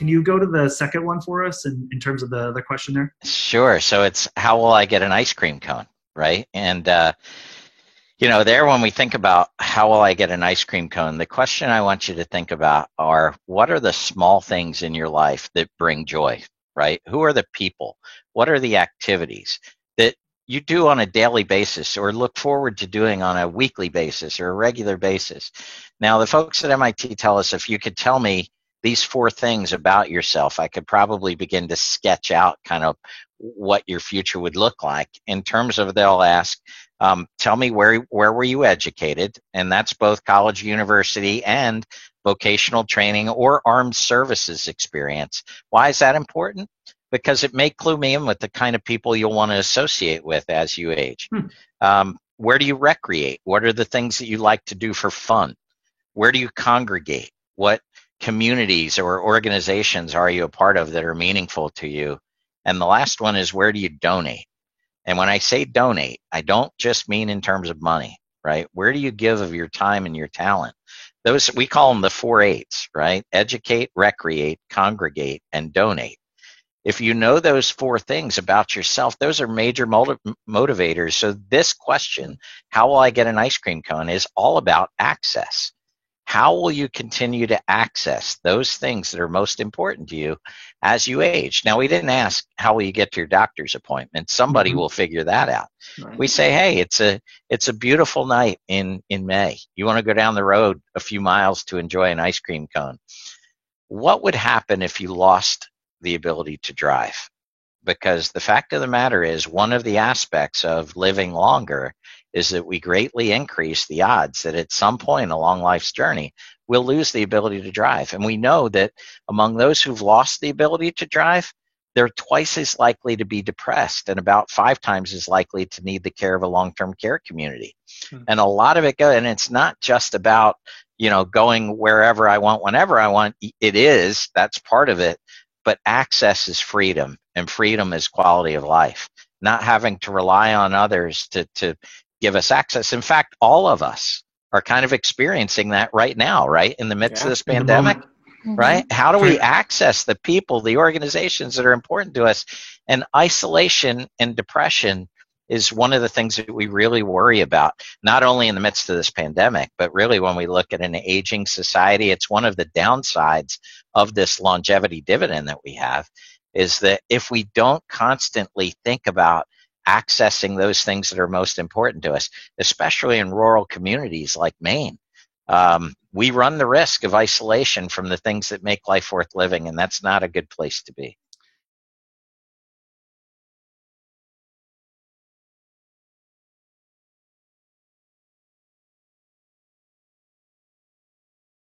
Can you go to the second one for us in terms of the question there? Sure. So it's how will I get an ice cream cone, right? And there when we think about how will I get an ice cream cone, the question I want you to think about are what are the small things in your life that bring joy, right? Who are the people? What are the activities that you do on a daily basis or look forward to doing on a weekly basis or a regular basis? Now, the folks at MIT tell us if you could tell me these four things about yourself, I could probably begin to sketch out kind of what your future would look like in terms of they'll ask, tell me where were you educated? And that's both college, university, and vocational training or armed services experience. Why is that important? Because it may clue me in with the kind of people you'll want to associate with as you age. Where do you recreate? What are the things that you like to do for fun? Where do you congregate? What communities or organizations are you a part of that are meaningful to you? And the last one is where do you donate? And when I say donate, I don't just mean in terms of money, right? Where do you give of your time and your talent? Those, we call them the 4 8s, right? Educate, recreate, congregate, and donate. If you know those four things about yourself, those are major motivators. So this question, how will I get an ice cream cone, is all about access. How will you continue to access those things that are most important to you as you age? Now, we didn't ask how will you get to your doctor's appointment. Somebody will figure that out. Right. We say, hey, it's a beautiful night in May. You want to go down the road a few miles to enjoy an ice cream cone. What would happen if you lost the ability to drive? Because the fact of the matter is, one of the aspects of living longer is that we greatly increase the odds that at some point along life's journey, we'll lose the ability to drive. And we know that among those who've lost the ability to drive, they're twice as likely to be depressed and about 5 times as likely to need the care of a long-term care community. And a lot of it goes, and it's not just about, going wherever I want, whenever I want. It is, that's part of it. But access is freedom, and freedom is quality of life. Not having to rely on others to give us access. In fact, all of us are kind of experiencing that right now, right? In the midst of this pandemic, right? How do we access the people, the organizations that are important to us? And isolation and depression is one of the things that we really worry about, not only in the midst of this pandemic, but really when we look at an aging society. It's one of the downsides of this longevity dividend that we have, is that if we don't constantly think about accessing those things that are most important to us, especially in rural communities like Maine, we run the risk of isolation from the things that make life worth living, and that's not a good place to be.